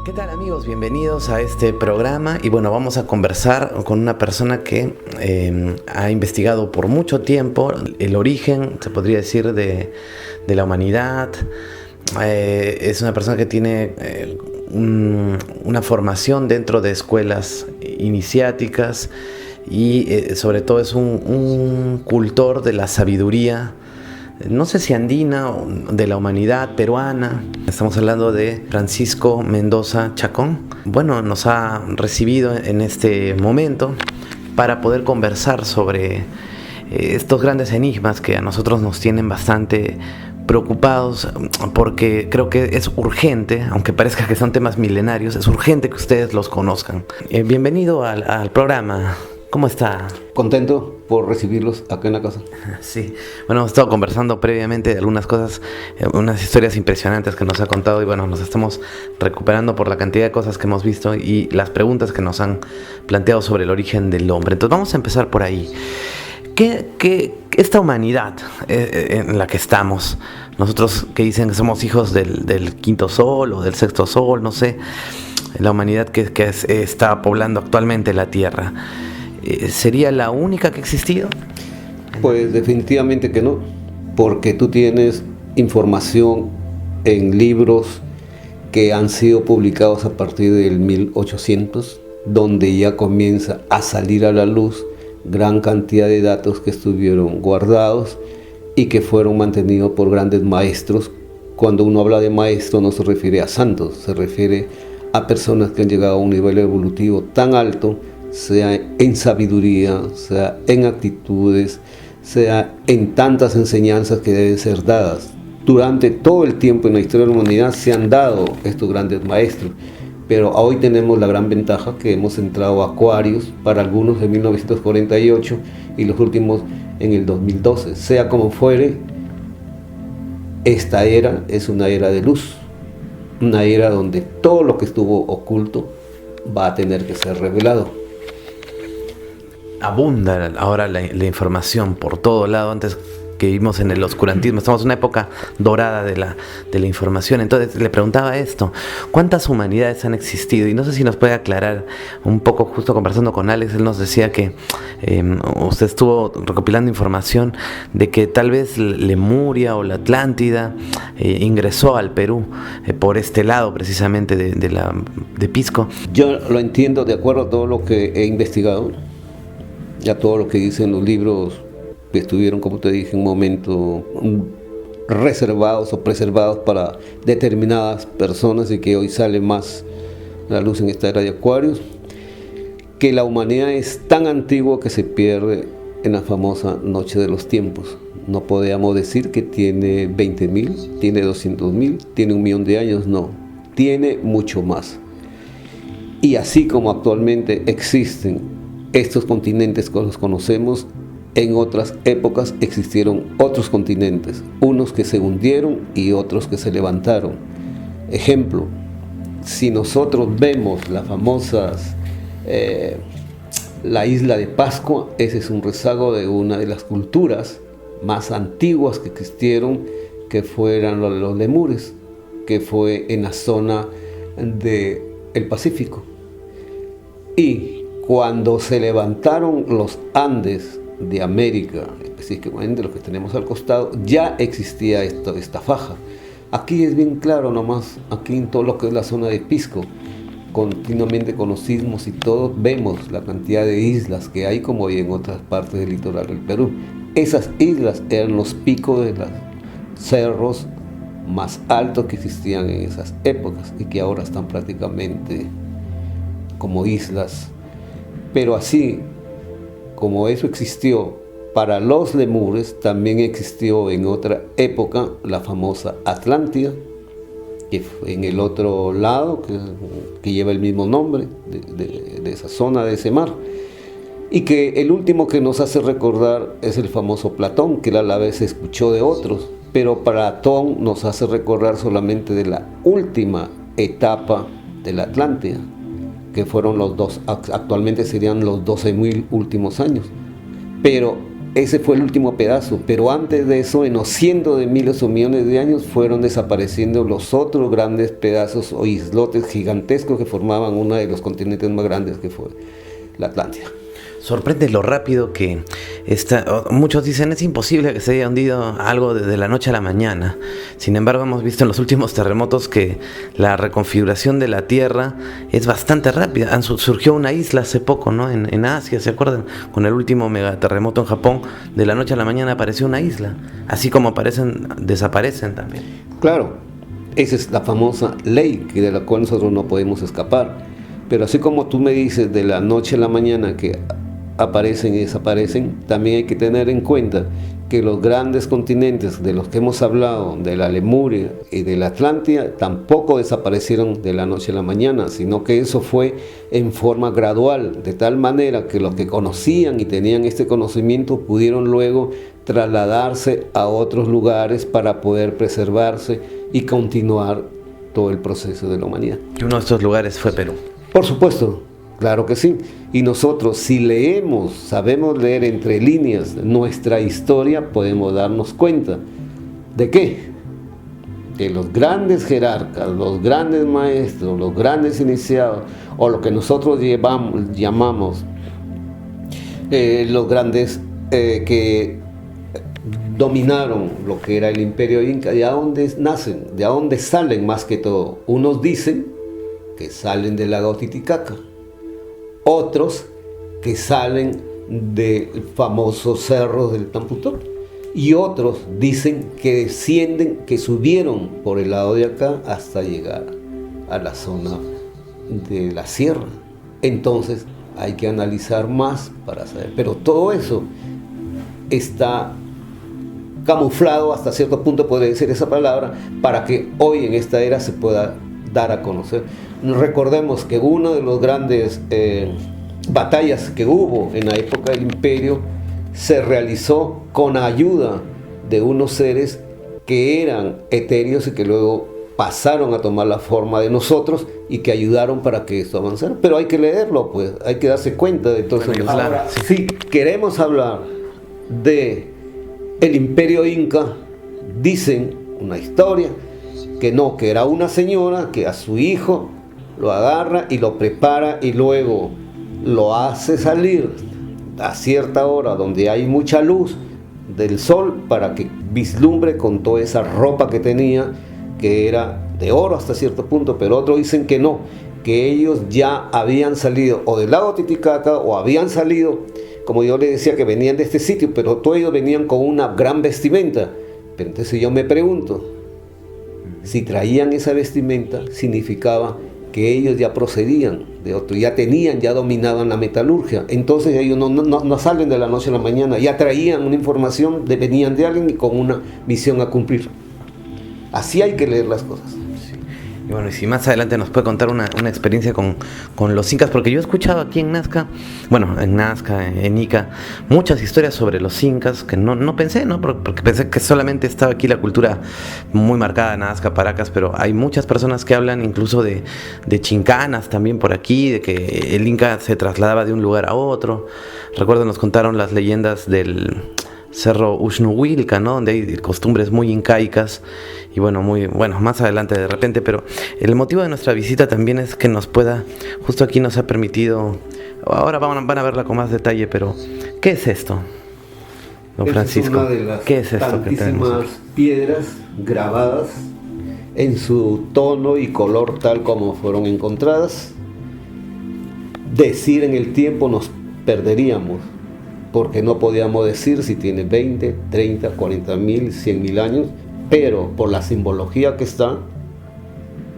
¿Qué tal, amigos? Bienvenidos a este programa y bueno, vamos a conversar con una persona que ha investigado por mucho tiempo el origen, se podría decir, de la humanidad. Es una persona que tiene una formación dentro de escuelas iniciáticas y sobre todo es un cultor de la sabiduría, no sé si andina o de la humanidad peruana. Estamos hablando de Francisco Mendoza Chacón. Bueno, nos ha recibido en este momento para poder conversar sobre estos grandes enigmas que a nosotros nos tienen bastante preocupados, porque creo que es urgente, aunque parezca que son temas milenarios, es urgente que ustedes los conozcan. Bienvenido al programa. ¿Cómo está? Contento por recibirlos acá en la casa. Sí, bueno, hemos estado conversando previamente de algunas cosas, unas historias impresionantes que nos ha contado y bueno, nos estamos recuperando por la cantidad de cosas que hemos visto y las preguntas que nos han planteado sobre el origen del hombre. Entonces vamos a empezar por ahí. ¿Qué esta humanidad en la que estamos, nosotros que dicen que somos hijos del quinto sol o del sexto sol, no sé, la humanidad que está poblando actualmente la Tierra, ¿sería la única que ha existido? Pues definitivamente que no, porque tú tienes información en libros que han sido publicados a partir del 1800, donde ya comienza a salir a la luz gran cantidad de datos que estuvieron guardados y que fueron mantenidos por grandes maestros. Cuando uno habla de maestro no se refiere a santos, se refiere a personas que han llegado a un nivel evolutivo tan alto, sea en sabiduría, sea en actitudes, sea en tantas enseñanzas que deben ser dadas. Durante todo el tiempo en la historia de la humanidad se han dado estos grandes maestros, pero hoy tenemos la gran ventaja que hemos entrado a Acuarios, para algunos en 1948 y los últimos en el 2012. Sea como fuere, esta era es una era de luz, una era donde todo lo que estuvo oculto va a tener que ser revelado. Abunda ahora la información por todo lado. Antes que vivimos en el oscurantismo, estamos en una época dorada de la información. Entonces le preguntaba esto: ¿cuántas humanidades han existido? Y no sé si nos puede aclarar un poco. Justo conversando con Alex, él nos decía que usted estuvo recopilando información de que tal vez Lemuria o la Atlántida ingresó al Perú por este lado precisamente de Pisco. Yo lo entiendo de acuerdo a todo lo que he investigado, ya todo lo que dicen los libros que estuvieron, como te dije, en un momento reservados o preservados para determinadas personas y que hoy sale más a la luz en esta era de Acuarios, que la humanidad es tan antigua que se pierde en la famosa noche de los tiempos. No podemos decir que tiene 20.000, tiene 200.000, tiene 1.000.000 de años, no, tiene mucho más. Y así como actualmente existen estos continentes que los conocemos, en otras épocas existieron otros continentes, unos que se hundieron y otros que se levantaron. Ejemplo, si nosotros vemos las famosas, la isla de Pascua, ese es un rezago de una de las culturas más antiguas que existieron, que fueran los lemures, que fue en la zona del Pacífico. Y cuando se levantaron los Andes de América, específicamente los que tenemos al costado, ya existía esta faja. Aquí es bien claro nomás, aquí en todo lo que es la zona de Pisco, continuamente con los sismos y todo, vemos la cantidad de islas que hay como hay en otras partes del litoral del Perú. Esas islas eran los picos de los cerros más altos que existían en esas épocas y que ahora están prácticamente como islas. Pero así como eso existió para los lemures, también existió en otra época la famosa Atlántida, que fue en el otro lado, que lleva el mismo nombre de esa zona, de ese mar. Y que el último que nos hace recordar es el famoso Platón, que a la vez se escuchó de otros, pero Platón nos hace recordar solamente de la última etapa de la Atlántida, que fueron los dos, actualmente serían los 12.000 últimos años. Pero ese fue el último pedazo, pero antes de eso, en los cientos de miles o millones de años, fueron desapareciendo los otros grandes pedazos o islotes gigantescos que formaban uno de los continentes más grandes, que fue la Atlántida. Sorprende lo rápido que está. Muchos dicen es imposible que se haya hundido algo desde la noche a la mañana. Sin embargo, hemos visto en los últimos terremotos que la reconfiguración de la Tierra es bastante rápida. Surgió una isla hace poco, ¿no? En Asia, ¿se acuerdan? Con el último megaterremoto en Japón, de la noche a la mañana apareció una isla. Así como aparecen, desaparecen también. Claro, esa es la famosa ley de la cual nosotros no podemos escapar. Pero así como tú me dices de la noche a la mañana que aparecen y desaparecen, también hay que tener en cuenta que los grandes continentes de los que hemos hablado, de la Lemuria y de la Atlántida, tampoco desaparecieron de la noche a la mañana, sino que eso fue en forma gradual, de tal manera que los que conocían y tenían este conocimiento pudieron luego trasladarse a otros lugares para poder preservarse y continuar todo el proceso de la humanidad. Y uno de estos lugares fue Perú. Por supuesto. Claro que sí. Y nosotros, si leemos, sabemos leer entre líneas nuestra historia, podemos darnos cuenta de qué. Que los grandes jerarcas, los grandes maestros, los grandes iniciados, o lo que nosotros llamamos los grandes que dominaron lo que era el Imperio Inca, ¿de dónde nacen? ¿De dónde salen más que todo? Unos dicen que salen del lago Titicaca. Otros que salen del famoso cerro del Tamputol, y otros dicen que descienden, que subieron por el lado de acá hasta llegar a la zona de la sierra. Entonces hay que analizar más para saber, pero todo eso está camuflado hasta cierto punto, podría decir esa palabra, para que hoy en esta era se pueda dar a conocer. Recordemos que una de las grandes batallas que hubo en la época del Imperio se realizó con ayuda de unos seres que eran etéreos y que luego pasaron a tomar la forma de nosotros y que ayudaron para que esto avanzara. Pero hay que leerlo, pues, hay que darse cuenta de todo eso. Ahora, si queremos hablar de el Imperio Inca, dicen una historia que no, que era una señora que a su hijo lo agarra y lo prepara y luego lo hace salir a cierta hora donde hay mucha luz del sol para que vislumbre con toda esa ropa que tenía, que era de oro hasta cierto punto, pero otros dicen que no, que ellos ya habían salido o del lago Titicaca o habían salido, como yo le decía, que venían de este sitio, pero todos ellos venían con una gran vestimenta. Pero entonces yo me pregunto, si traían esa vestimenta, significaba que ellos ya procedían de otro, ya dominaban la metalurgia. Entonces ellos no salen de la noche a la mañana, ya traían una información, venían de alguien y con una misión a cumplir. Así hay que leer las cosas. Y bueno, y si más adelante nos puede contar una experiencia con los incas, porque yo he escuchado aquí en Nazca, en Ica, muchas historias sobre los incas que no pensé, ¿no? Porque pensé que solamente estaba aquí la cultura muy marcada en Nazca, Paracas, pero hay muchas personas que hablan incluso de chincanas también por aquí, de que el inca se trasladaba de un lugar a otro. Recuerdo, nos contaron las leyendas del Cerro Uxnuhuilca, ¿no? Donde hay costumbres muy incaicas y más adelante de repente, pero el motivo de nuestra visita también es que nos pueda, justo aquí nos ha permitido, ahora van a verla con más detalle, pero ¿qué es esto, don Francisco? Es una de las ¿Qué es esto que tenemos? Piedras grabadas en su tono y color tal como fueron encontradas. Decir en el tiempo nos perderíamos, porque no podíamos decir si tiene 20, 30, 40 mil, 100 mil años, pero por la simbología que está,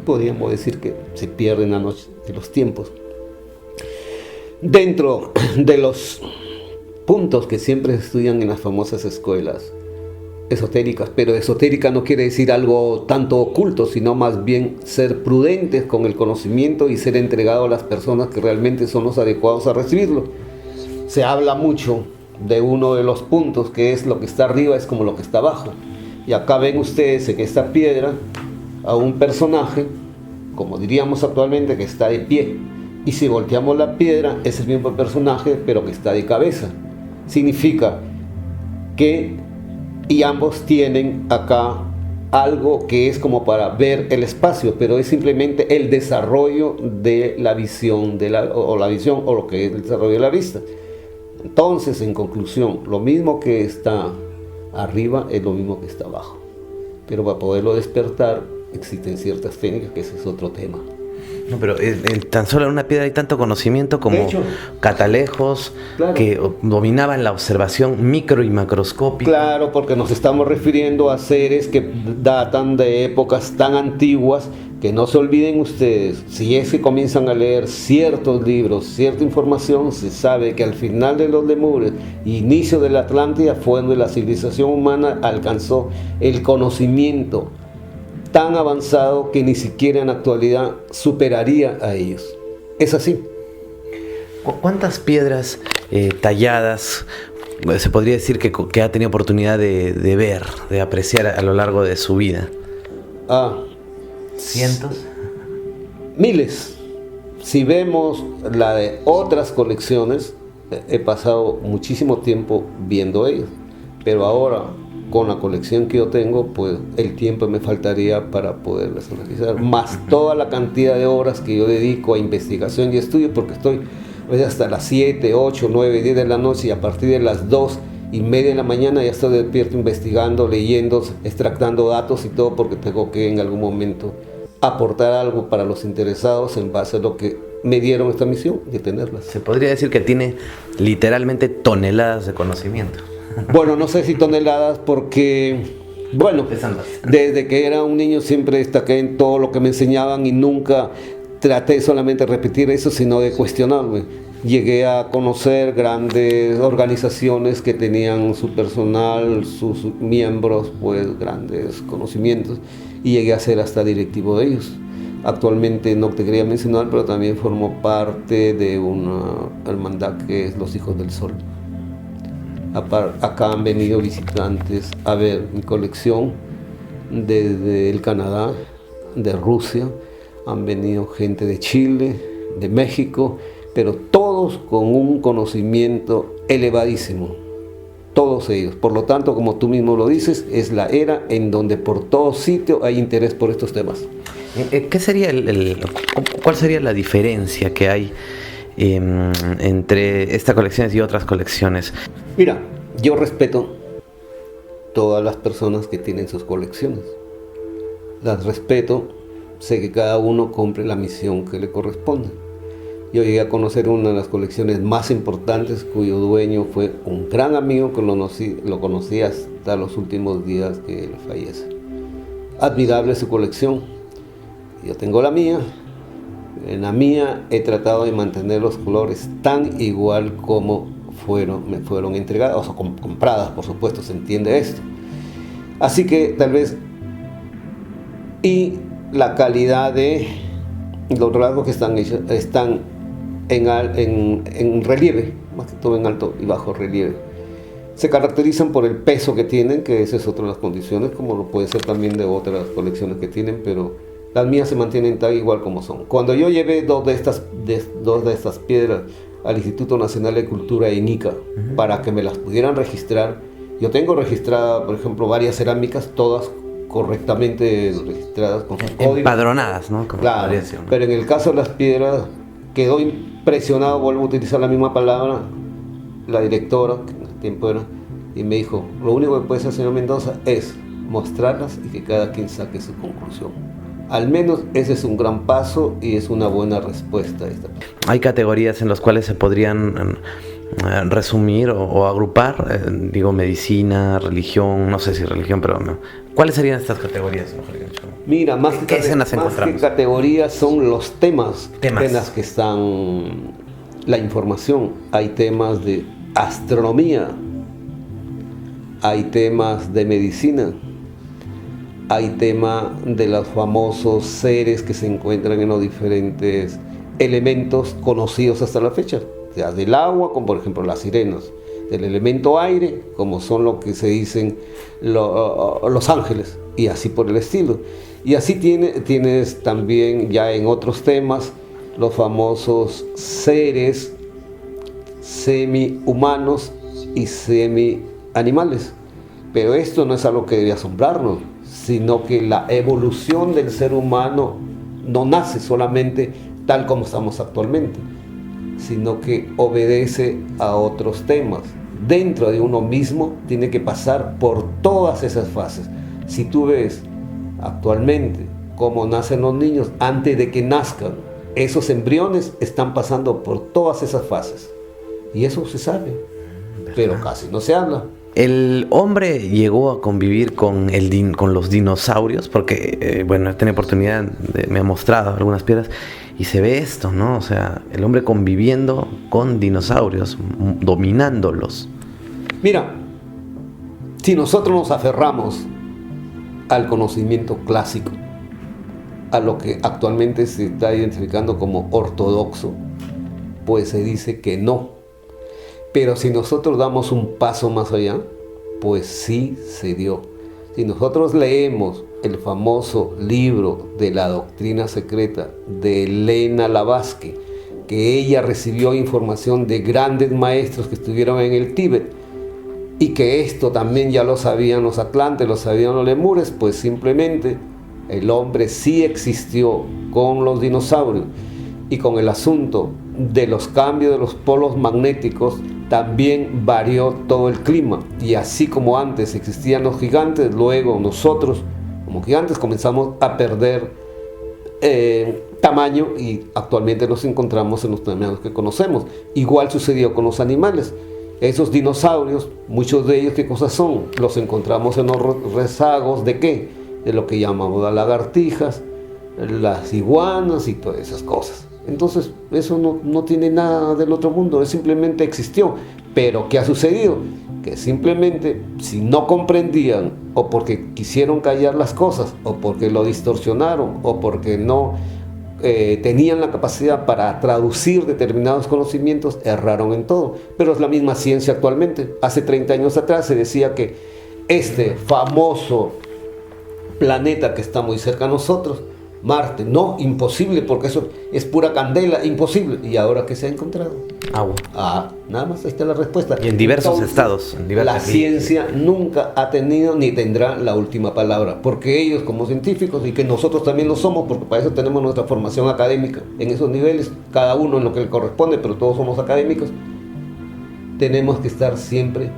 podríamos decir que se pierde en la noche de los tiempos. Dentro de los puntos que siempre se estudian en las famosas escuelas esotéricas, pero esotérica no quiere decir algo tanto oculto, sino más bien ser prudentes con el conocimiento y ser entregado a las personas que realmente son los adecuados a recibirlo. Se habla mucho de uno de los puntos, que es lo que está arriba es como lo que está abajo. Y acá ven ustedes en esta piedra a un personaje, como diríamos actualmente, que está de pie. Y si volteamos la piedra, es el mismo personaje, pero que está de cabeza. Significa y ambos tienen acá algo que es como para ver el espacio, pero es simplemente el desarrollo de la visión, o lo que es el desarrollo de la vista. Entonces, en conclusión, lo mismo que está arriba es lo mismo que está abajo. Pero para poderlo despertar existen ciertas técnicas, que ese es otro tema. No, pero tan solo en una piedra hay tanto conocimiento como Catalejos, claro, que dominaban la observación micro y macroscópica. Claro, porque nos estamos refiriendo a seres que datan de épocas tan antiguas, que no se olviden ustedes, si es que comienzan a leer ciertos libros, cierta información, se sabe que al final de los lemures, inicio de la Atlántida, fue donde la civilización humana alcanzó el conocimiento tan avanzado que ni siquiera en la actualidad superaría a ellos. Es así. ¿Cuántas piedras talladas se podría decir que ha tenido oportunidad de ver, de apreciar a lo largo de su vida? ¿Cientos? Miles. Si vemos la de otras colecciones, he pasado muchísimo tiempo viendo ellos, pero ahora con la colección que yo tengo, pues el tiempo me faltaría para poderlas analizar, más toda la cantidad de horas que yo dedico a investigación y estudio, porque estoy hasta las 7, 8, 9, 10 de la noche, y a partir de las 2:30 de la mañana ya estoy despierto investigando, leyendo, extractando datos y todo, porque tengo que en algún momento aportar algo para los interesados en base a lo que me dieron esta misión de tenerlas. Se podría decir que tiene literalmente toneladas de conocimiento. Bueno, no sé si toneladas, porque, bueno, desde que era un niño siempre destaqué en todo lo que me enseñaban y nunca traté solamente de repetir eso, sino de cuestionarme. Llegué a conocer grandes organizaciones que tenían su personal, sus miembros, pues grandes conocimientos, y llegué a ser hasta directivo de ellos. Actualmente no te quería mencionar, pero también formo parte de una hermandad que es Los Hijos del Sol. Acá han venido visitantes a ver mi colección desde el Canadá, de Rusia, han venido gente de Chile, de México, pero todos con un conocimiento elevadísimo, todos ellos. Por lo tanto, como tú mismo lo dices, es la era en donde por todo sitio hay interés por estos temas. ¿Qué sería cuál sería la diferencia que hay entre estas colecciones y otras colecciones? Mira, yo respeto todas las personas que tienen sus colecciones. Las respeto, sé que cada uno cumple la misión que le corresponde. Yo llegué a conocer una de las colecciones más importantes, cuyo dueño fue un gran amigo que lo conocí hasta los últimos días que él fallece. Admirable su colección. Yo tengo la mía. En la mía he tratado de mantener los colores tan igual como me fueron entregadas, o compradas, por supuesto, se entiende esto. Así que tal vez, y la calidad de los rasgos que están hechos, están en relieve, más que todo en alto y bajo relieve. Se caracterizan por el peso que tienen, que esa es otra de las condiciones, como lo puede ser también de otras colecciones que tienen, pero las mías se mantienen tal igual como son. Cuando yo llevé dos de estas piedras al Instituto Nacional de Cultura en Ica, para que me las pudieran registrar, yo tengo registrada, por ejemplo, varias cerámicas, todas correctamente registradas con sus códigos. Empadronadas, ¿no? Como claro, decir, ¿no? Pero en el caso de las piedras, quedó impresionado, vuelvo a utilizar la misma palabra, la directora, que en el tiempo era, y me dijo, lo único que puede hacer, señor Mendoza, es mostrarlas y que cada quien saque su conclusión. Al menos ese es un gran paso y es una buena respuesta a esta. Hay categorías en las cuales se podrían resumir o agrupar, digo, medicina, religión, no sé si religión, pero no. ¿Cuáles serían estas categorías? Mira, más que categorías son los temas que están, la información. Hay temas de astronomía, hay temas de medicina, hay tema de los famosos seres que se encuentran en los diferentes elementos conocidos hasta la fecha, o sea, del agua, como por ejemplo las sirenas, del elemento aire, como son lo que se dicen los ángeles, y así por el estilo. Y así tienes también ya en otros temas los famosos seres semi-humanos y animales. Pero esto no es algo que debe asombrarnos, sino que la evolución del ser humano no nace solamente tal como estamos actualmente, sino que obedece a otros temas. Dentro de uno mismo tiene que pasar por todas esas fases. Si tú ves actualmente cómo nacen los niños, antes de que nazcan, esos embriones están pasando por todas esas fases. Y eso se sabe, pero casi no se habla. ¿El hombre llegó a convivir con los dinosaurios? Porque, bueno, he tenido oportunidad, me ha mostrado algunas piedras y se ve esto, ¿no? O sea, el hombre conviviendo con dinosaurios, dominándolos. Mira, si nosotros nos aferramos al conocimiento clásico, a lo que actualmente se está identificando como ortodoxo, pues se dice que no. Pero si nosotros damos un paso más allá, pues sí se dio. Si nosotros leemos el famoso libro de la doctrina secreta de Elena Blavatsky, que ella recibió información de grandes maestros que estuvieron en el Tíbet, y que esto también ya lo sabían los atlantes, lo sabían los lemures, pues simplemente el hombre sí existió con los dinosaurios. Y con el asunto de los cambios de los polos magnéticos, también varió todo el clima. Y así como antes existían los gigantes, luego nosotros, como gigantes, comenzamos a perder tamaño y actualmente nos encontramos en los tamaños que conocemos. Igual sucedió con los animales. Esos dinosaurios, muchos de ellos, ¿qué cosas son? Los encontramos en los rezagos de ¿qué? De lo que llamamos las lagartijas, las iguanas y todas esas cosas. Entonces, eso no tiene nada del otro mundo, simplemente existió. Pero, ¿qué ha sucedido? Que simplemente, si no comprendían, o porque quisieron callar las cosas, o porque lo distorsionaron, o porque no tenían la capacidad para traducir determinados conocimientos, erraron en todo. Pero es la misma ciencia actualmente. Hace 30 años atrás se decía que este famoso planeta que está muy cerca a nosotros, Marte, no, imposible, porque eso es pura candela, imposible. ¿Y ahora qué se ha encontrado? Agua. Nada más, ahí está la respuesta. Y en diversos estados. La ciencia nunca ha tenido ni tendrá la última palabra, porque ellos como científicos, y que nosotros también lo somos, porque para eso tenemos nuestra formación académica, en esos niveles, cada uno en lo que le corresponde, pero todos somos académicos, tenemos que estar siempre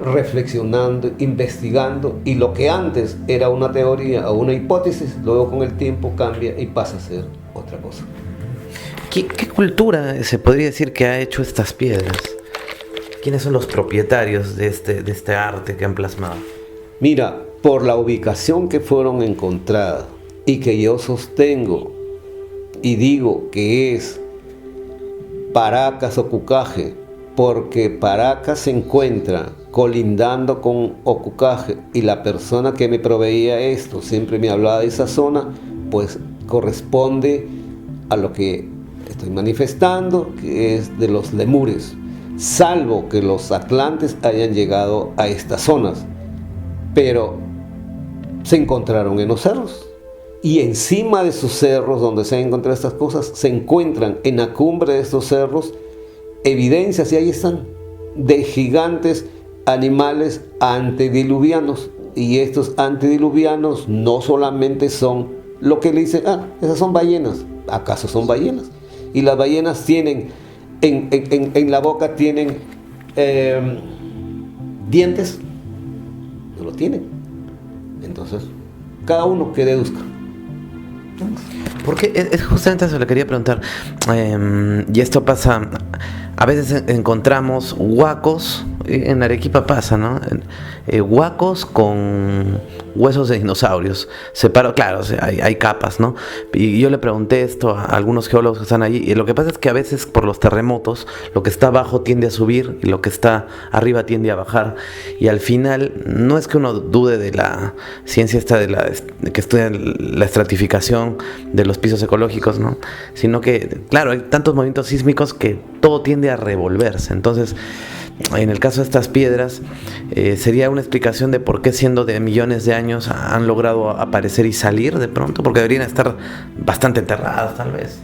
reflexionando, investigando, y lo que antes era una teoría o una hipótesis, luego con el tiempo cambia y pasa a ser otra cosa. ¿Qué cultura se podría decir que ha hecho estas piedras? ¿Quiénes son los propietarios de este arte que han plasmado? Mira, por la ubicación que fueron encontradas y que yo sostengo y digo que es Paracas o Cucaje, porque Paracas se encuentra colindando con Ocucaje, y la persona que me proveía esto siempre me hablaba de esa zona, pues corresponde a lo que estoy manifestando, que es de los lemures, salvo que los atlantes hayan llegado a estas zonas, pero se encontraron en los cerros, y encima de esos cerros donde se han encontrado estas cosas, se encuentran en la cumbre de estos cerros evidencias, y ahí están, de gigantes animales antediluvianos. Y estos antediluvianos no solamente son lo que le dicen, esas son ballenas. ¿Acaso son ballenas? Y las ballenas tienen, en la boca tienen dientes. No lo tienen. Entonces, cada uno que deduzca. Porque es justamente eso le quería preguntar. Y esto pasa, a veces encontramos huacos, en Arequipa pasa, ¿no? Huacos con huesos de dinosaurios. Claro, o sea, hay capas, ¿no? Y yo le pregunté esto a algunos geólogos que están allí, y lo que pasa es que a veces por los terremotos, lo que está abajo tiende a subir y lo que está arriba tiende a bajar. Y al final, no es que uno dude de la ciencia esta de que estudia la estratificación de los pisos ecológicos, ¿no? Sino que, claro, hay tantos movimientos sísmicos que todo tiende a revolverse. Entonces, en el caso de estas piedras, sería una explicación de por qué, siendo de millones de años, han logrado aparecer y salir de pronto, porque deberían estar bastante enterradas, tal vez.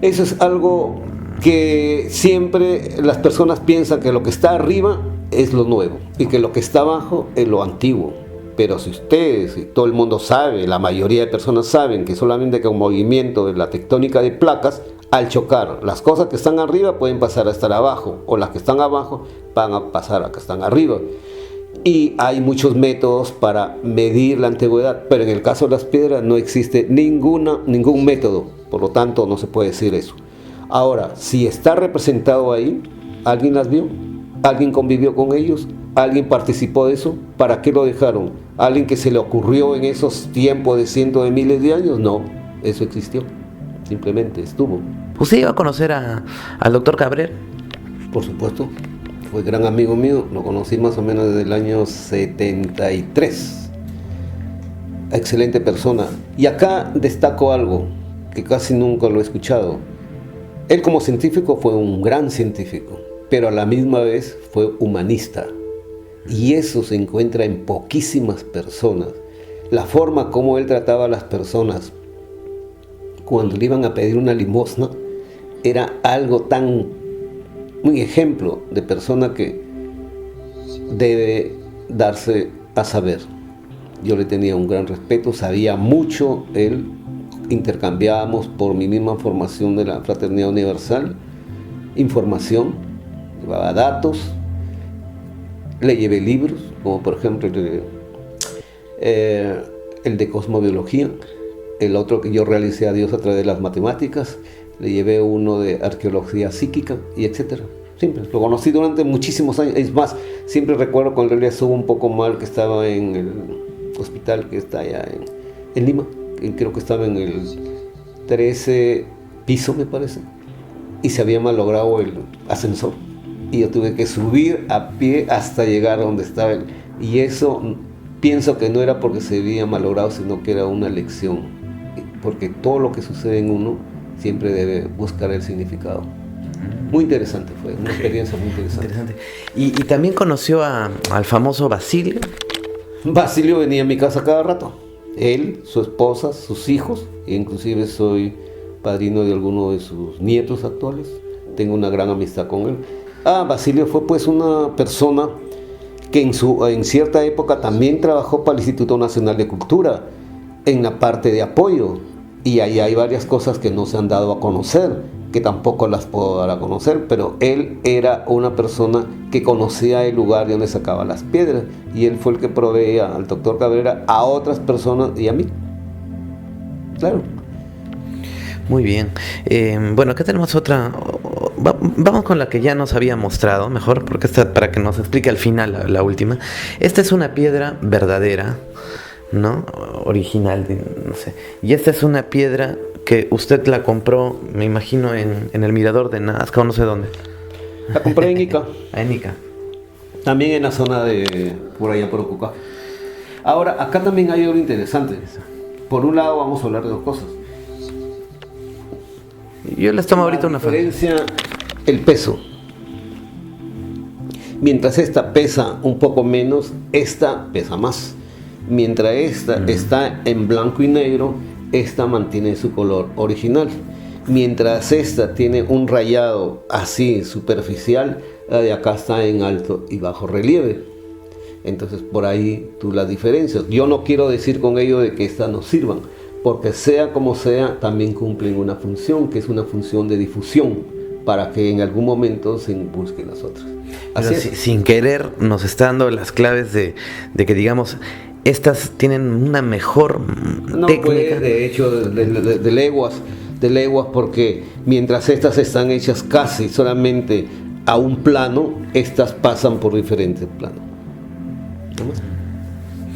Eso es algo que siempre las personas piensan, que lo que está arriba es lo nuevo y que lo que está abajo es lo antiguo. Pero si ustedes y todo el mundo sabe, la mayoría de personas saben que solamente con movimiento de la tectónica de placas, al chocar, las cosas que están arriba pueden pasar a estar abajo, o las que están abajo van a pasar a que están arriba. Y hay muchos métodos para medir la antigüedad, pero en el caso de las piedras no existe ningún método, por lo tanto no se puede decir eso. Ahora, si está representado ahí, ¿alguien las vio? ¿Alguien convivió con ellos? ¿Alguien participó de eso? ¿Para qué lo dejaron? ¿Alguien que se le ocurrió en esos tiempos de cientos de miles de años? No, eso existió, simplemente estuvo. ¿Usted iba a conocer al doctor Cabrera? Por supuesto, fue gran amigo mío, lo conocí más o menos desde el año 73. Excelente persona. Y acá destaco algo que casi nunca lo he escuchado. Él como científico fue un gran científico, pero a la misma vez fue humanista. Y eso se encuentra en poquísimas personas. La forma como él trataba a las personas cuando le iban a pedir una limosna era algo un ejemplo de persona que debe darse a saber. Yo le tenía un gran respeto, sabía mucho él, intercambiábamos por mi misma formación de la Fraternidad Universal, información, llevaba datos, le llevé libros, como por ejemplo el de cosmobiología, el otro que yo realicé a Dios a través de las matemáticas, le llevé uno de arqueología psíquica y etcétera. Siempre lo conocí durante muchísimos años. Es más, siempre recuerdo cuando él estuvo un poco mal, que estaba en el hospital que está allá en Lima, creo que estaba en el 13 piso, me parece, y se había malogrado el ascensor. Y yo tuve que subir a pie hasta llegar a donde estaba él. Y eso pienso que no era porque se había malogrado, sino que era una lección. Porque todo lo que sucede en uno siempre debe buscar el significado. Muy interesante, fue una experiencia muy interesante. ¿Y también conoció al famoso Basilio? Basilio venía a mi casa cada rato. Él, su esposa, sus hijos, e inclusive soy padrino de alguno de sus nietos actuales. Tengo una gran amistad con él. Basilio fue pues una persona que en cierta época también trabajó para el Instituto Nacional de Cultura en la parte de apoyo, y ahí hay varias cosas que no se han dado a conocer, que tampoco las puedo dar a conocer, pero él era una persona que conocía el lugar de donde sacaba las piedras, y él fue el que proveía al doctor Cabrera a otras personas y a mí. Claro. Muy bien. Bueno, acá tenemos otra. Vamos con la que ya nos había mostrado, mejor, porque esta, para que nos explique al final la última. Esta es una piedra verdadera, ¿no? Original, no sé. Y esta es una piedra que usted la compró, me imagino, en el mirador de Nazca o no sé dónde. La compré en Ica. En Ica. También en la zona de por allá por Ocuca. Ahora, acá también hay algo interesante. Por un lado vamos a hablar de dos cosas. Yo les tomo ahorita una diferencia, el peso. Mientras esta pesa un poco menos, esta pesa más. Mientras esta está en blanco y negro, esta mantiene su color original. Mientras esta tiene un rayado así superficial, la de acá está en alto y bajo relieve. Entonces por ahí tú las diferencias. Yo no quiero decir con ello de que estas no sirvan, porque sea como sea, también cumplen una función, que es una función de difusión, para que en algún momento se busquen las otras. Así es. Sin querer nos está dando las claves de que, digamos, estas tienen una mejor técnica. Pues, de hecho, de leguas, porque mientras estas están hechas casi solamente a un plano, estas pasan por diferentes planos. ¿No?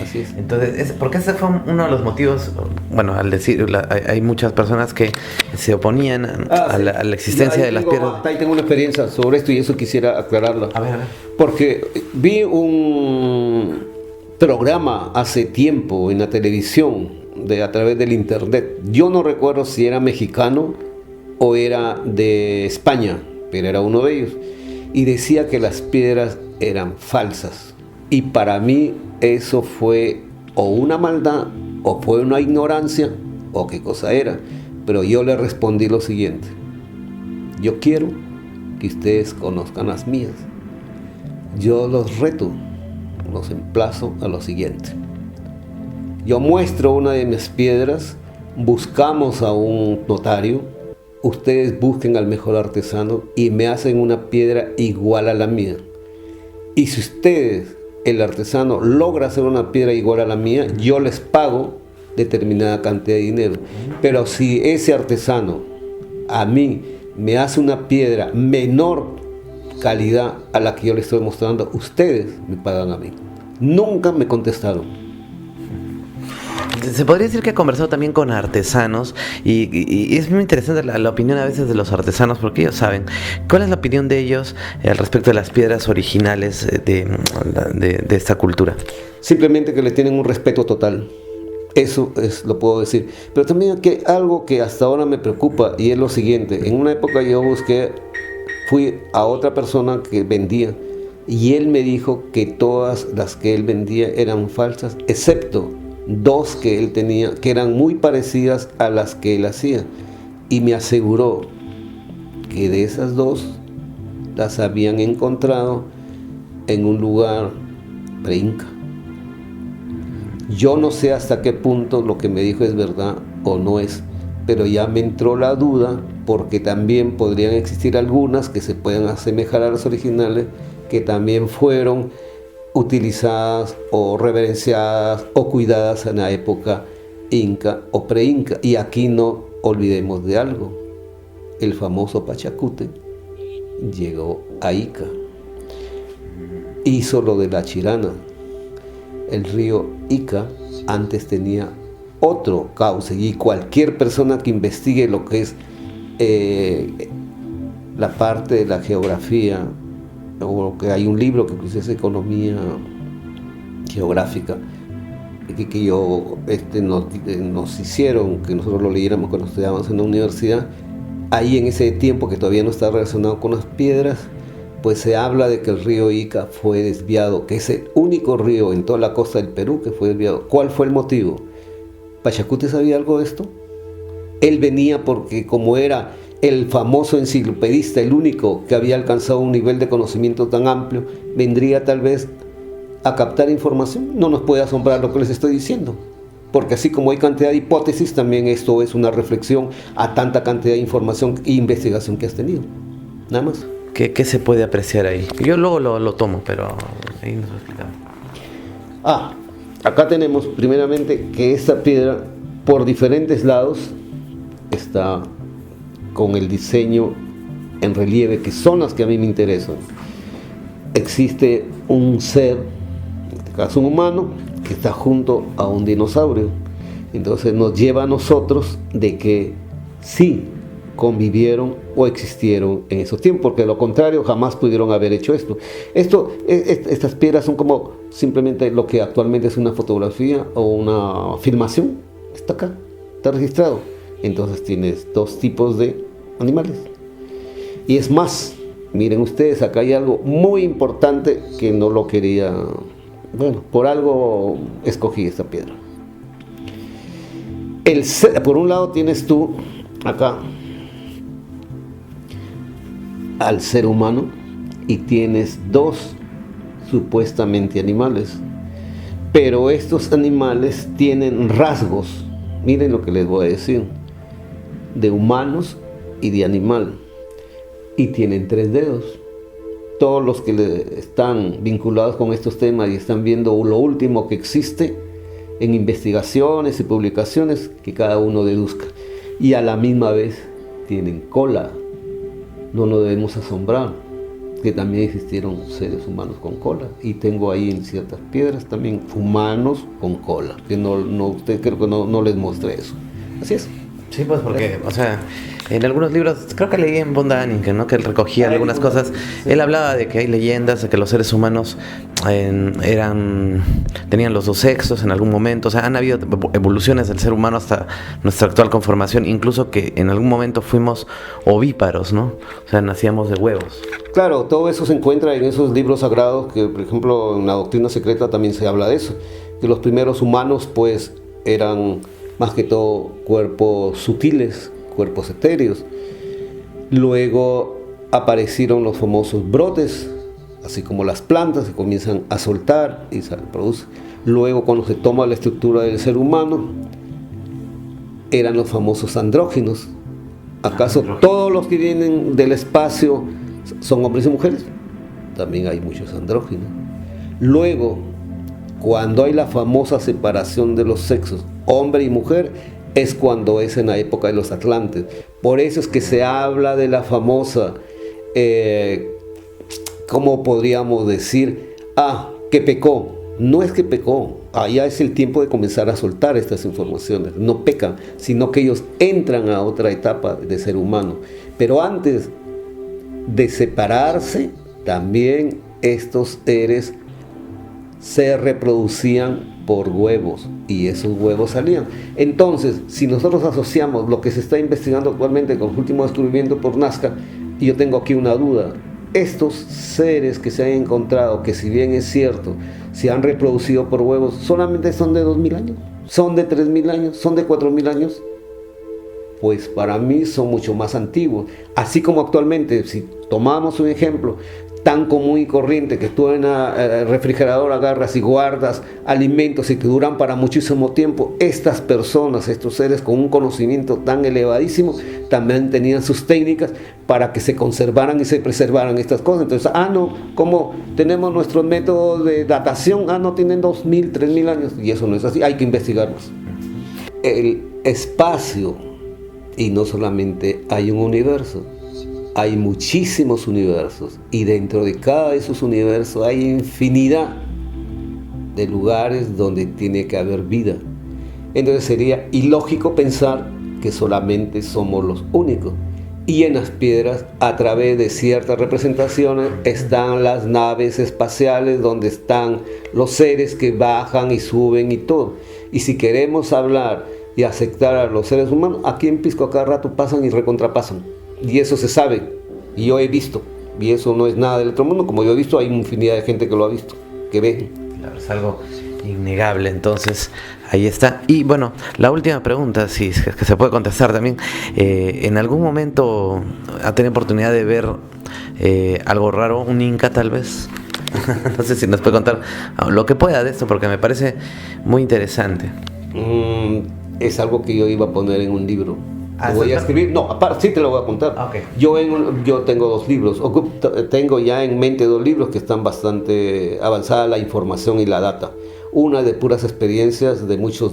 Así es. Entonces, porque ese fue uno de los motivos, bueno, al decir, hay muchas personas que se oponían a la existencia de las piedras. Ahí tengo una experiencia sobre esto y eso quisiera aclararlo. A ver. Porque vi un programa hace tiempo en la televisión, a través del internet. Yo no recuerdo si era mexicano o era de España, pero era uno de ellos. Y decía que las piedras eran falsas. Y para mí eso fue o una maldad, o fue una ignorancia, o qué cosa era. Pero yo le respondí lo siguiente: yo quiero que ustedes conozcan las mías. Yo los reto, los emplazo a lo siguiente. Yo muestro una de mis piedras, buscamos a un notario, ustedes busquen al mejor artesano y me hacen una piedra igual a la mía. Y si ustedes, el artesano, logra hacer una piedra igual a la mía, yo les pago determinada cantidad de dinero. Pero si ese artesano a mí me hace una piedra menor calidad a la que yo le estoy mostrando, ustedes me pagan a mí. Nunca me contestaron. Se podría decir que he conversado también con artesanos y es muy interesante la opinión a veces de los artesanos, porque ellos saben cuál es la opinión de ellos al respecto de las piedras originales de esta cultura. Simplemente que le tienen un respeto total. Eso lo puedo decir. Pero también que algo que hasta ahora me preocupa, y es lo siguiente. En una época yo fui a otra persona que vendía, y él me dijo que todas las que él vendía eran falsas, excepto 2 que él tenía, que eran muy parecidas a las que él hacía. Y me aseguró que de esas 2 las habían encontrado en un lugar pre-inca. Yo no sé hasta qué punto lo que me dijo es verdad o no es, pero ya me entró la duda, porque también podrían existir algunas que se puedan asemejar a las originales, que también fueron utilizadas o reverenciadas o cuidadas en la época inca o pre-inca. Y aquí no olvidemos de algo: el famoso Pachacute llegó a Ica, hizo lo de la Chirana. El río Ica antes tenía otro cauce, y cualquier persona que investigue lo que es la parte de la geografía, o que hay un libro que es Economía Geográfica, que nos hicieron que nosotros lo leyéramos cuando estudiábamos en la universidad. Ahí en ese tiempo, que todavía no está relacionado con las piedras, pues se habla de que el río Ica fue desviado, que es el único río en toda la costa del Perú que fue desviado. ¿Cuál fue el motivo? ¿Pachacute sabía algo de esto? Él venía porque, como era el famoso enciclopedista, el único que había alcanzado un nivel de conocimiento tan amplio, vendría tal vez a captar información. No nos puede asombrar lo que les estoy diciendo, porque así como hay cantidad de hipótesis, también esto es una reflexión a tanta cantidad de información e investigación que has tenido. Nada más. ¿Qué se puede apreciar ahí? Yo luego lo tomo, pero ahí nos explicamos. Acá tenemos primeramente que esta piedra, por diferentes lados, está con el diseño en relieve, que son las que a mí me interesan. Existe un ser, en este caso un humano, que está junto a un dinosaurio. Entonces nos lleva a nosotros de que sí convivieron o existieron en esos tiempos, porque de lo contrario jamás pudieron haber hecho esto. Estas piedras son como simplemente lo que actualmente es una fotografía o una filmación. Está acá, está registrado. Entonces tienes 2 tipos de animales. Y es más, miren ustedes, acá hay algo muy importante que no lo quería. Bueno, por algo escogí esta piedra. Por un lado tienes tú acá al ser humano, y tienes 2 supuestamente animales, pero estos animales tienen rasgos, miren lo que les voy a decir, de humanos y de animal, y tienen 3 dedos. Todos los que están vinculados con estos temas y están viendo lo último que existe en investigaciones y publicaciones, que cada uno deduzca. Y a la misma vez tienen cola. No nos debemos asombrar que también existieron seres humanos con cola, y tengo ahí en ciertas piedras también humanos con cola, que usted creo que no les mostré eso. Así es. Sí, pues porque, o sea, en algunos libros, creo que leí en von Däniken, ¿no?, que él recogía algunas cosas. Sí. Él hablaba de que hay leyendas de que los seres humanos tenían los 2 sexos en algún momento. O sea, han habido evoluciones del ser humano hasta nuestra actual conformación, incluso que en algún momento fuimos ovíparos, ¿no? O sea, nacíamos de huevos. Claro, todo eso se encuentra en esos libros sagrados, que por ejemplo en la doctrina secreta también se habla de eso, que los primeros humanos pues eran más que todo cuerpos sutiles, cuerpos etéreos. Luego aparecieron los famosos brotes así como las plantas se comienzan a soltar y se produce. Luego, cuando se toma la estructura del ser humano, eran los famosos andróginos. ¿Acaso todos los que vienen del espacio son hombres y mujeres? También hay muchos andróginos. Luego, cuando hay la famosa separación de los sexos, hombre y mujer, es cuando es en la época de los Atlantes. Por eso es que se habla de la famosa, ¿cómo podríamos decir? Que pecó. No es que pecó, ya es el tiempo de comenzar a soltar estas informaciones. No pecan, sino que ellos entran a otra etapa de ser humano. Pero antes de separarse, también estos seres se reproducían por huevos y esos huevos salían. Entonces, si nosotros asociamos lo que se está investigando actualmente con el último descubrimiento por Nazca, y yo tengo aquí una duda, estos seres que se han encontrado, que si bien es cierto, se han reproducido por huevos, solamente son de 2000 años, son de 3000 años, son de 4000 años, pues para mí son mucho más antiguos. Así como actualmente, si tomamos un ejemplo tan común y corriente, que tú en el refrigerador agarras y guardas alimentos y que duran para muchísimo tiempo, estas personas, estos seres con un conocimiento tan elevadísimo, también tenían sus técnicas para que se conservaran y se preservaran estas cosas. Entonces, no, como tenemos nuestro método de datación, no tienen 2000, 3000 años, y eso no es así, hay que investigarlos. El espacio, y no solamente hay un universo, hay muchísimos universos, y dentro de cada de esos universos hay infinidad de lugares donde tiene que haber vida. Entonces sería ilógico pensar que solamente somos los únicos. Y en las piedras, a través de ciertas representaciones, están las naves espaciales donde están los seres que bajan y suben y todo. Y si queremos hablar y aceptar a los seres humanos, aquí en Pisco a cada rato pasan y recontrapasan. Y eso se sabe, y yo he visto, y eso no es nada del otro mundo. Como yo he visto, hay infinidad de gente que lo ha visto, que ve. Claro, es algo innegable, entonces ahí está. Y bueno, la última pregunta, si es que se puede contestar también, ¿en algún momento ha tenido oportunidad de ver algo raro, un inca tal vez? No sé si nos puede contar lo que pueda de esto, porque me parece muy interesante. Es algo que yo iba a poner en un libro. Lo voy a escribir, no, aparte sí te lo voy a contar. Okay. Yo tengo 2 libros, tengo ya en mente 2 libros que están bastante avanzada la información y la data. Una de puras experiencias, de muchas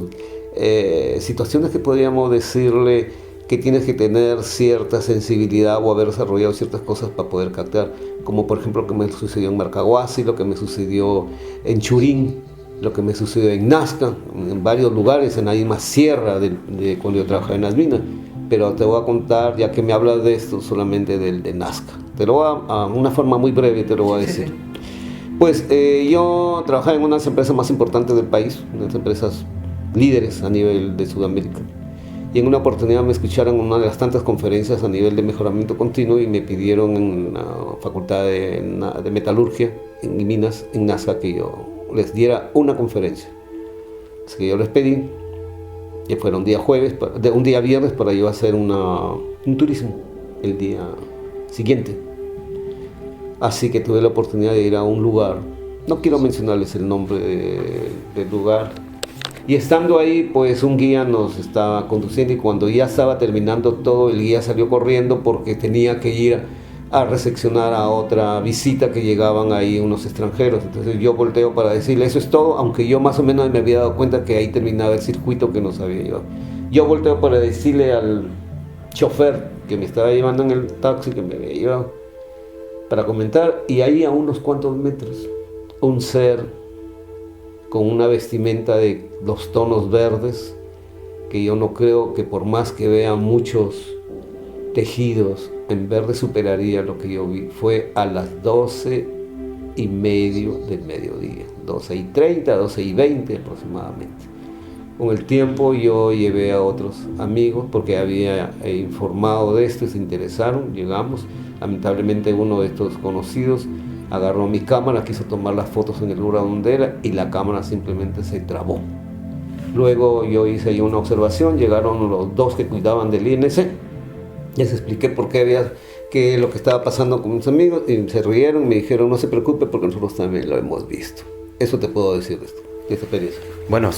situaciones que podríamos decirle que tienes que tener cierta sensibilidad o haber desarrollado ciertas cosas para poder captar, como por ejemplo lo que me sucedió en Marcahuasi, lo que me sucedió en Churín, lo que me sucedió en Nazca, en varios lugares, en la misma sierra de cuando yo trabajaba en las minas. Pero te voy a contar, ya que me hablas de esto, solamente de Nazca. Te lo voy a una forma muy breve te lo voy a decir. Sí. Pues yo trabajaba en una de las empresas más importantes del país, una de las empresas líderes a nivel de Sudamérica. Y en una oportunidad me escucharon en una de las tantas conferencias a nivel de mejoramiento continuo y me pidieron en la facultad de metalurgia en minas, en Nazca, que yo les diera una conferencia. Así que yo les pedí, que fuera un día viernes para yo hacer un turismo el día siguiente. Así que tuve la oportunidad de ir a un lugar, no quiero mencionarles el nombre del lugar, y estando ahí pues un guía nos estaba conduciendo, y cuando ya estaba terminando todo, el guía salió corriendo porque tenía que ir a recepcionar a otra visita que llegaban ahí unos extranjeros. Entonces yo volteo para decirle eso es todo, aunque yo más o menos me había dado cuenta que ahí terminaba el circuito que nos había llevado. Yo volteo para decirle al chofer que me estaba llevando en el taxi, que me había llevado, para comentar, y ahí a unos cuantos metros un ser con una vestimenta de los tonos verdes, que yo no creo que por más que vea muchos tejidos en verde superaría lo que yo vi. Fue a las 12:30 del mediodía, 12:30, 12:20 aproximadamente. Con el tiempo yo llevé a otros amigos porque había informado de esto y se interesaron, llegamos. Lamentablemente uno de estos conocidos agarró mi cámara, quiso tomar las fotos en el lugar donde era y la cámara simplemente se trabó. Luego yo hice ahí una observación, llegaron los 2 que cuidaban del INC. Les expliqué por qué qué es lo que estaba pasando con mis amigos y se rieron y me dijeron, no se preocupe porque nosotros también lo hemos visto. Eso te puedo decir de esto, de esta experiencia. Bueno,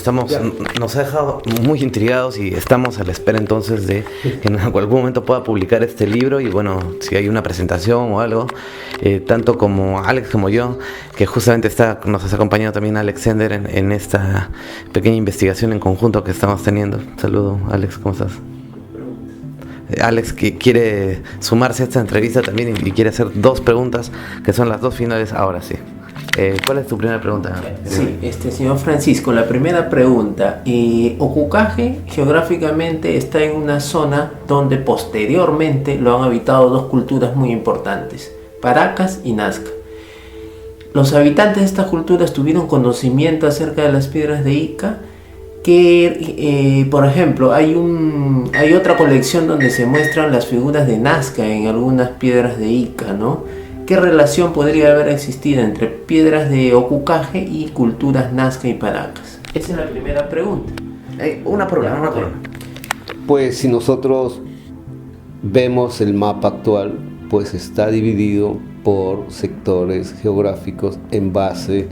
nos ha dejado muy intrigados y estamos a la espera entonces de que en algún momento pueda publicar este libro y bueno, si hay una presentación o algo, tanto como Alex como yo, que justamente nos has acompañado también Alex Sender en esta pequeña investigación en conjunto que estamos teniendo. Saludo, Alex, ¿cómo estás? Alex que quiere sumarse a esta entrevista también y quiere hacer 2 preguntas, que son las 2 finales ahora sí. ¿Cuál es tu primera pregunta? Sí, señor Francisco, la primera pregunta. Ocucaje geográficamente está en una zona donde posteriormente lo han habitado 2 culturas muy importantes, Paracas y Nazca. Los habitantes de estas culturas tuvieron conocimiento acerca de las piedras de Ica, que por ejemplo hay otra colección donde se muestran las figuras de Nazca en algunas piedras de Ica, ¿no? ¿Qué relación podría haber existido entre piedras de Ocucaje y culturas Nazca y Paracas? Esa es la primera pregunta. Una por una. Pues si nosotros vemos el mapa actual, pues está dividido por sectores geográficos en base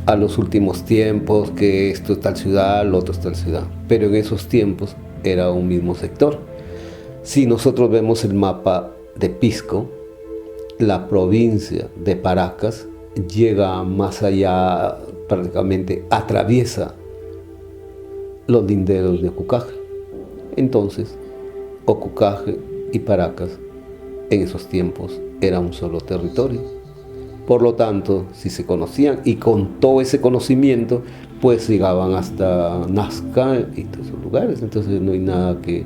a los últimos tiempos, que esto es tal ciudad, lo otro es tal ciudad. Pero en esos tiempos era un mismo sector. Si nosotros vemos el mapa de Pisco, la provincia de Paracas llega más allá, prácticamente atraviesa los linderos de Ocucaje. Entonces, Ocucaje y Paracas en esos tiempos era un solo territorio. Por lo tanto, si se conocían y con todo ese conocimiento, pues llegaban hasta Nazca y todos esos lugares. Entonces no hay nada que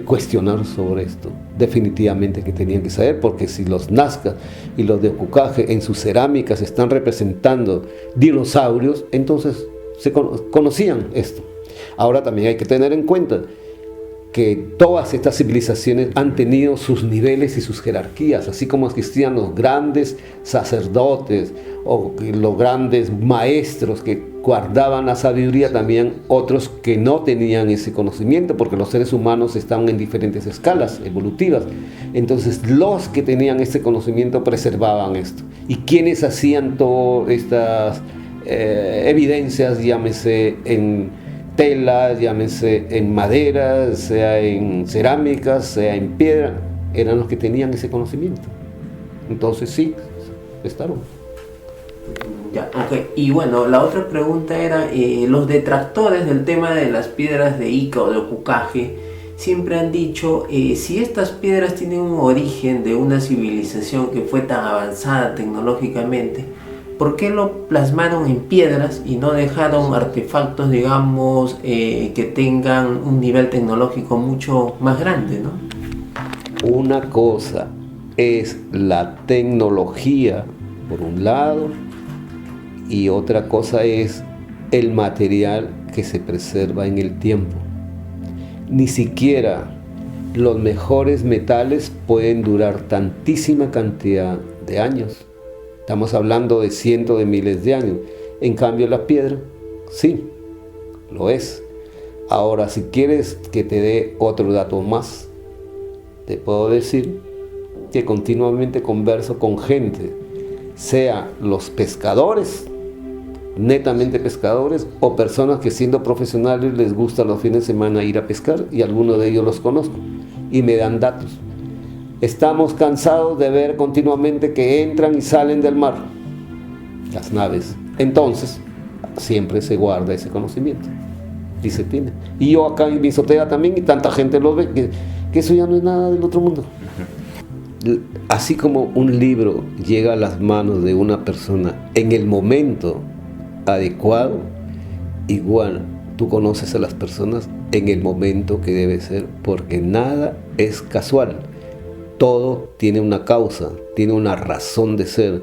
cuestionar sobre esto. Definitivamente que tenían que saber, porque si los Nazca y los de Ocucaje en sus cerámicas están representando dinosaurios, entonces se conocían esto. Ahora también hay que tener en cuenta que todas estas civilizaciones han tenido sus niveles y sus jerarquías, así como existían los grandes sacerdotes o los grandes maestros que guardaban la sabiduría, también otros que no tenían ese conocimiento, porque los seres humanos estaban en diferentes escalas evolutivas. Entonces los que tenían ese conocimiento preservaban esto. ¿Y quiénes hacían todas estas evidencias, llámese en telas, llámese en madera, sea en cerámicas, sea en piedra? Eran los que tenían ese conocimiento. Entonces sí, estaban. Ya, okay. Y bueno, la otra pregunta era, los detractores del tema de las piedras de Ica o de Ocucaje siempre han dicho, si estas piedras tienen un origen de una civilización que fue tan avanzada tecnológicamente, ¿por qué lo plasmaron en piedras y no dejaron artefactos, digamos, que tengan un nivel tecnológico mucho más grande, ¿no? Una cosa es la tecnología, por un lado, y otra cosa es el material que se preserva en el tiempo. Ni siquiera los mejores metales pueden durar tantísima cantidad de años. Estamos hablando de cientos de miles de años. En cambio la piedra, sí, lo es. Ahora, si quieres que te dé otro dato más, te puedo decir que continuamente converso con gente, sea los pescadores, netamente pescadores, o personas que siendo profesionales les gusta los fines de semana ir a pescar, y algunos de ellos los conozco y me dan datos. Estamos cansados de ver continuamente que entran y salen del mar las naves. Entonces, siempre se guarda ese conocimiento y se tiene. Y yo acá en mi azotea también, y tanta gente lo ve, que eso ya no es nada del otro mundo. Así como un libro llega a las manos de una persona en el momento adecuado, igual tú conoces a las personas en el momento que debe ser, porque nada es casual. Todo tiene una causa, tiene una razón de ser,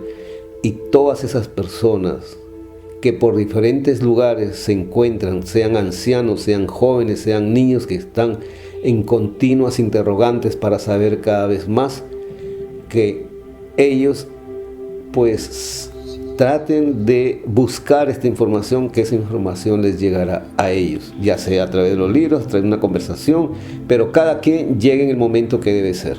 y todas esas personas que por diferentes lugares se encuentran, sean ancianos, sean jóvenes, sean niños, que están en continuas interrogantes para saber cada vez más, que ellos pues traten de buscar esta información, que esa información les llegará a ellos, ya sea a través de los libros, a través de una conversación, pero cada quien llegue en el momento que debe ser.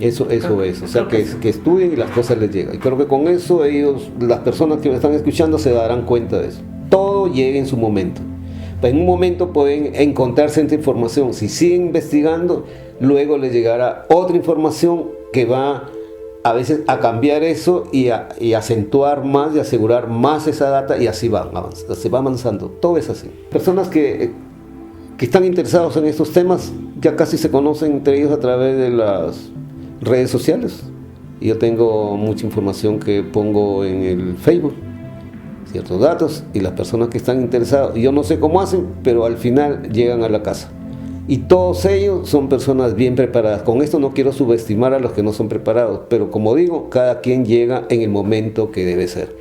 Eso es. O sea, que estudien y las cosas les llegan. Y creo que con eso ellos, las personas que me están escuchando, se darán cuenta de eso. Todo llega en su momento. En un momento pueden encontrarse esta información. Si siguen investigando, luego les llegará otra información que va a veces a cambiar eso y acentuar más y asegurar más esa data, y así se va avanzando. Todo es así. Personas que están interesados en estos temas ya casi se conocen entre ellos a través de las redes sociales. Y yo tengo mucha información que pongo en el Facebook, ciertos datos, y las personas que están interesadas, yo no sé cómo hacen, pero al final llegan a la casa. Y todos ellos son personas bien preparadas. Con esto no quiero subestimar a los que no son preparados, pero como digo, cada quien llega en el momento que debe ser.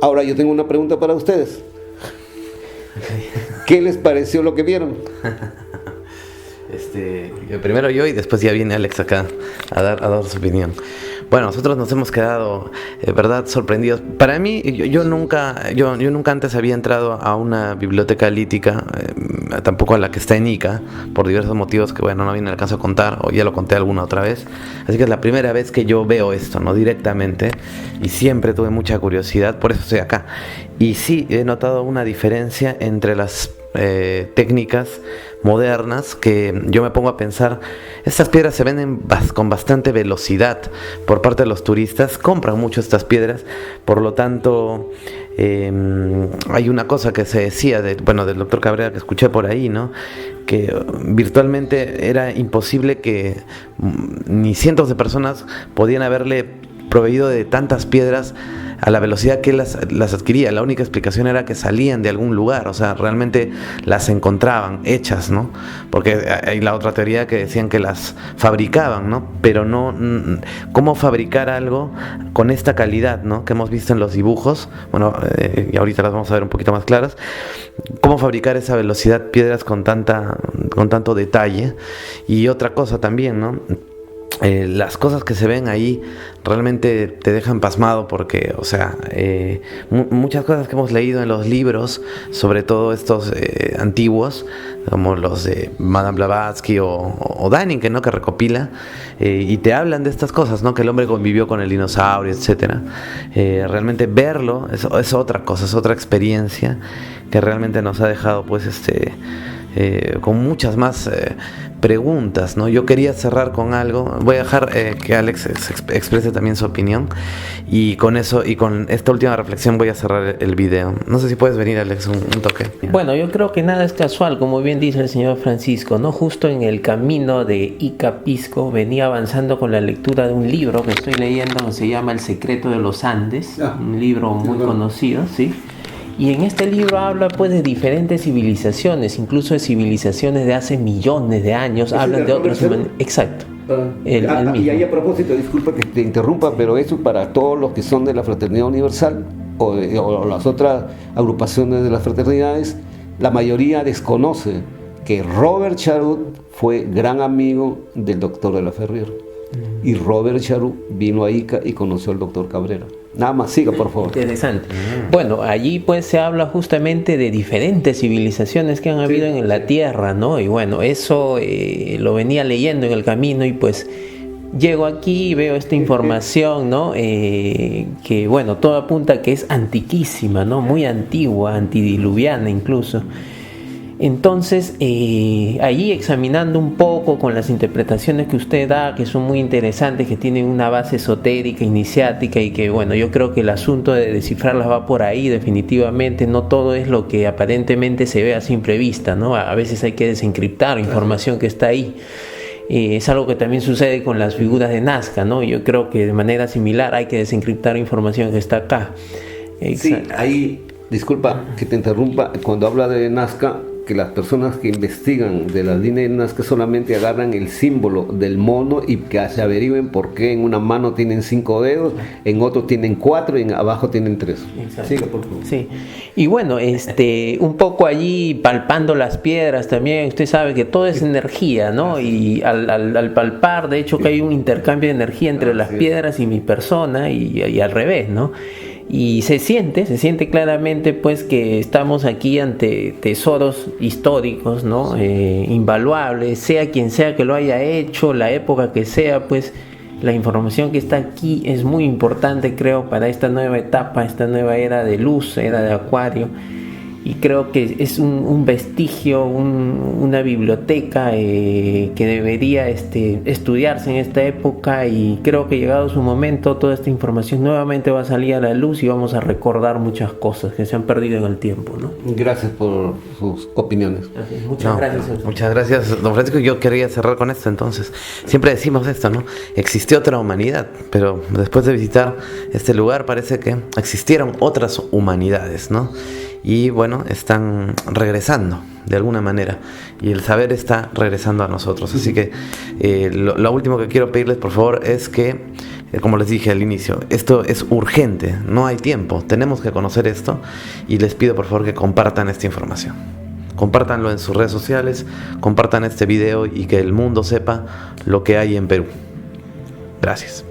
Ahora yo tengo una pregunta para ustedes. ¿Qué les pareció lo que vieron? Primero yo y después ya viene Alex acá a dar su opinión. Bueno, nosotros nos hemos quedado, verdad, sorprendidos. Para mí, yo nunca antes había entrado a una biblioteca lítica, tampoco a la que está en Ica, por diversos motivos que, bueno, no viene al caso a contar, o ya lo conté alguna otra vez. Así que es la primera vez que yo veo esto, ¿no? Directamente, y siempre tuve mucha curiosidad, por eso estoy acá. Y sí, he notado una diferencia entre las técnicas modernas, que yo me pongo a pensar, estas piedras se venden con bastante velocidad por parte de los turistas, compran mucho estas piedras, por lo tanto hay una cosa que se decía del doctor Cabrera, que escuché por ahí, ¿no? Que virtualmente era imposible que ni cientos de personas podían haberle proveído de tantas piedras a la velocidad que las adquiría. La única explicación era que salían de algún lugar, o sea, realmente las encontraban hechas, ¿no? Porque hay la otra teoría que decían que las fabricaban, ¿no? Pero no, ¿cómo fabricar algo con esta calidad, ¿no? Que hemos visto en los dibujos, bueno, y ahorita las vamos a ver un poquito más claras. ¿Cómo fabricar esa velocidad, piedras con tanto detalle? Y otra cosa también, ¿no? Las cosas que se ven ahí realmente te dejan pasmado, porque, o sea, muchas cosas que hemos leído en los libros, sobre todo estos antiguos, como los de Madame Blavatsky o Däniken, ¿no? Que recopila, y te hablan de estas cosas, ¿no? Que el hombre convivió con el dinosaurio, etcétera. Realmente verlo es otra cosa, es otra experiencia que realmente nos ha dejado, pues, con muchas más preguntas, ¿no? Yo quería cerrar con algo. Voy a dejar que Alex exprese también su opinión, y con eso y con esta última reflexión voy a cerrar el video. No sé si puedes venir, Alex, un toque. Bueno, yo creo que nada es casual, como bien dice el señor Francisco, ¿no? Justo en el camino de Ica Pisco venía avanzando con la lectura de un libro que estoy leyendo que se llama El secreto de los Andes, un libro muy conocido, ¿sí? Y en este libro habla, pues, de diferentes civilizaciones, incluso de civilizaciones de hace millones de años. Hablan de otros. Exacto. Y ahí, a propósito, disculpa que te interrumpa, pero eso para todos los que son de la Fraternidad Universal o las otras agrupaciones de las fraternidades, la mayoría desconoce que Robert Charut fue gran amigo del doctor de la Ferrier. Y Robert Charut vino a Ica y conoció al doctor Cabrera. Nada más, siga, por favor. Interesante. Bueno, allí pues se habla justamente de diferentes civilizaciones que han habido en la Tierra, ¿no? Y bueno, eso lo venía leyendo en el camino, y pues llego aquí y veo esta información, ¿no? Que bueno, todo apunta a que es antiquísima, ¿no? Muy antigua, antidiluviana incluso. Entonces, allí examinando un poco con las interpretaciones que usted da, que son muy interesantes, que tienen una base esotérica, iniciática, y que, bueno, yo creo que el asunto de descifrarlas va por ahí definitivamente. No todo es lo que aparentemente se ve a simple vista, ¿no? A veces hay que desencriptar información que está ahí. Es algo que también sucede con las figuras de Nazca, ¿no? Yo creo que de manera similar hay que desencriptar información que está acá. Sí, ahí, disculpa que te interrumpa, cuando habla de Nazca, que las personas que investigan de las líneas de Nazca solamente agarran el símbolo del mono y que se averigüen por qué en una mano tienen 5 dedos, en otro tienen 4 y en abajo tienen 3. Siga, por favor. Sí. Y bueno, un poco allí palpando las piedras también, usted sabe que todo es energía, ¿no? Y al palpar, de hecho, que hay un intercambio de energía entre las piedras y mi persona, y al revés, ¿no? Y se siente claramente, pues, que estamos aquí ante tesoros históricos, ¿no? Invaluables, sea quien sea que lo haya hecho, la época que sea, pues, La información que está aquí es muy importante, creo, para esta nueva etapa, esta nueva era de luz, era de Acuario. Y creo que es un vestigio, una biblioteca que debería estudiarse en esta época, y creo que llegado su momento toda esta información nuevamente va a salir a la luz y vamos a recordar muchas cosas que se han perdido en el tiempo, ¿no? Gracias por sus opiniones. Muchas gracias. Muchas gracias, don Francisco. Yo quería cerrar con esto entonces. Siempre decimos esto, ¿no? Existió otra humanidad, pero después de visitar este lugar parece que existieron otras humanidades, ¿no? Y bueno, están regresando de alguna manera, y el saber está regresando a nosotros. Así que lo último que quiero pedirles, por favor, es que, como les dije al inicio, esto es urgente, no hay tiempo, tenemos que conocer esto, y les pido por favor que compartan esta información. Compártanlo en sus redes sociales, compartan este video y que el mundo sepa lo que hay en Perú. Gracias.